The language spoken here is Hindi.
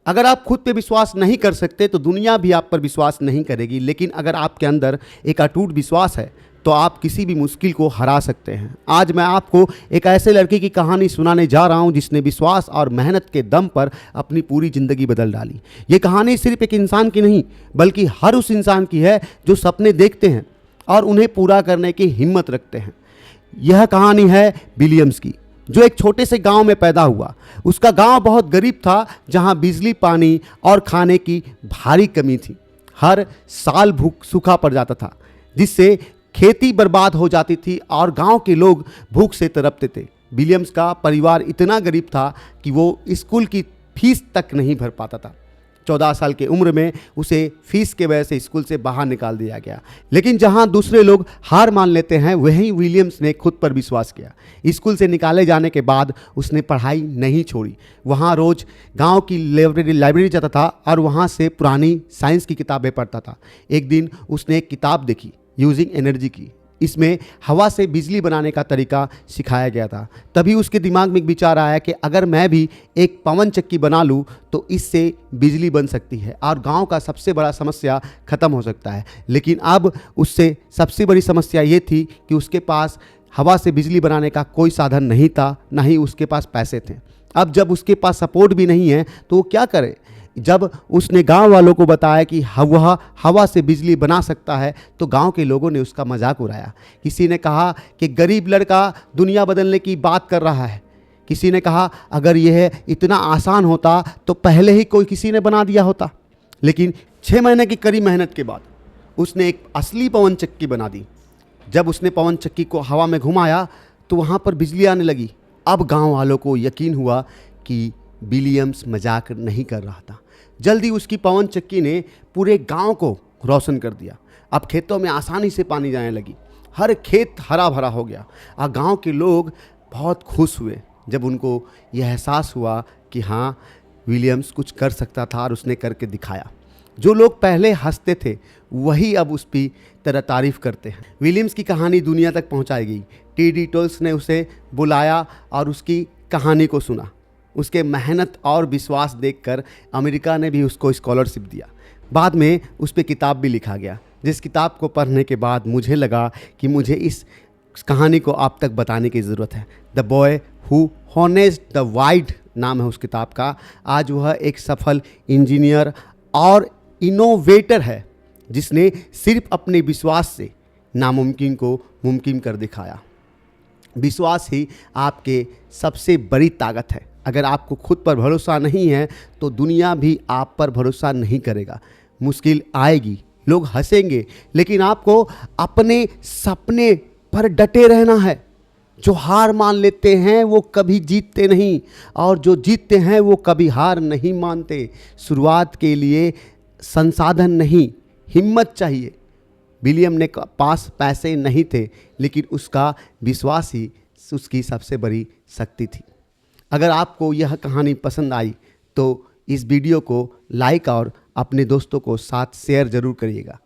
अगर आप खुद पे विश्वास नहीं कर सकते तो दुनिया भी आप पर विश्वास नहीं करेगी, लेकिन अगर आपके अंदर एक अटूट विश्वास है तो आप किसी भी मुश्किल को हरा सकते हैं। आज मैं आपको एक ऐसे लड़के की कहानी सुनाने जा रहा हूं जिसने विश्वास और मेहनत के दम पर अपनी पूरी ज़िंदगी बदल डाली। ये कहानी सिर्फ एक इंसान की नहीं बल्कि हर उस इंसान की है जो सपने देखते हैं और उन्हें पूरा करने की हिम्मत रखते हैं। यह कहानी है विलियम्स की, जो एक छोटे से गांव में पैदा हुआ। उसका गांव बहुत गरीब था, जहां बिजली, पानी और खाने की भारी कमी थी। हर साल सूखा पड़ जाता था, जिससे खेती बर्बाद हो जाती थी और गांव के लोग भूख से तड़पते थे। विलियम्स का परिवार इतना गरीब था कि वो स्कूल की फीस तक नहीं भर पाता था। 14 साल की उम्र में उसे फीस के वजह से स्कूल से बाहर निकाल दिया गया। लेकिन जहां दूसरे लोग हार मान लेते हैं, वहीं विलियम्स ने खुद पर विश्वास किया। स्कूल से निकाले जाने के बाद उसने पढ़ाई नहीं छोड़ी। वहां रोज गांव की लाइब्रेरी जाता था और वहां से पुरानी साइंस की किताबें पढ़ता था। एक दिन उसने एक किताब देखी, यूजिंग एनर्जी की। इसमें हवा से बिजली बनाने का तरीका सिखाया गया था। तभी उसके दिमाग में एक विचार आया कि अगर मैं भी एक पवन चक्की बना लूँ तो इससे बिजली बन सकती है और गांव का सबसे बड़ा समस्या ख़त्म हो सकता है। लेकिन अब उससे सबसे बड़ी समस्या ये थी कि उसके पास हवा से बिजली बनाने का कोई साधन नहीं था, ना ही उसके पास पैसे थे। अब जब उसके पास सपोर्ट भी नहीं है तो वो क्या करे। जब उसने गांव वालों को बताया कि वह हवा से बिजली बना सकता है तो गांव के लोगों ने उसका मजाक उड़ाया। किसी ने कहा कि गरीब लड़का दुनिया बदलने की बात कर रहा है। किसी ने कहा अगर यह इतना आसान होता तो पहले ही कोई किसी ने बना दिया होता। लेकिन 6 महीने की कड़ी मेहनत के बाद उसने एक असली पवन चक्की बना दी। जब उसने पवन चक्की को हवा में घुमाया तो वहाँ पर बिजली आने लगी। अब गाँव वालों को यकीन हुआ कि विलियम्स मजाक नहीं कर रहा था। जल्दी उसकी पवन चक्की ने पूरे गांव को रोशन कर दिया। अब खेतों में आसानी से पानी जाने लगी, हर खेत हरा भरा हो गया और गांव के लोग बहुत खुश हुए जब उनको यह एहसास हुआ कि हाँ, विलियम्स कुछ कर सकता था और उसने करके दिखाया। जो लोग पहले हंसते थे वही अब उसकी तरह तारीफ करते हैं। विलियम्स की कहानी दुनिया तक पहुंचाई गई। टी.डी. टोल्स ने उसे बुलाया और उसकी कहानी को सुना। उसके मेहनत और विश्वास देखकर अमेरिका ने भी उसको स्कॉलरशिप दिया। बाद में उस पर किताब भी लिखा गया, जिस किताब को पढ़ने के बाद मुझे लगा कि मुझे इस कहानी को आप तक बताने की ज़रूरत है। The boy who harnessed the wind नाम है उस किताब का। आज वह एक सफल इंजीनियर और इनोवेटर है, जिसने सिर्फ अपने विश्वास से नामुमकिन को मुमकिन कर दिखाया। विश्वास ही आपके सबसे बड़ी ताकत है। अगर आपको खुद पर भरोसा नहीं है तो दुनिया भी आप पर भरोसा नहीं करेगा। मुश्किल आएगी, लोग हंसेंगे, लेकिन आपको अपने सपने पर डटे रहना है। जो हार मान लेते हैं वो कभी जीतते नहीं, और जो जीतते हैं वो कभी हार नहीं मानते। शुरुआत के लिए संसाधन नहीं, हिम्मत चाहिए। विलियम ने पास पैसे नहीं थे, लेकिन उसका विश्वास ही उसकी सबसे बड़ी शक्ति थी। अगर आपको यह कहानी पसंद आई तो इस वीडियो को लाइक और अपने दोस्तों को साथ शेयर ज़रूर करिएगा।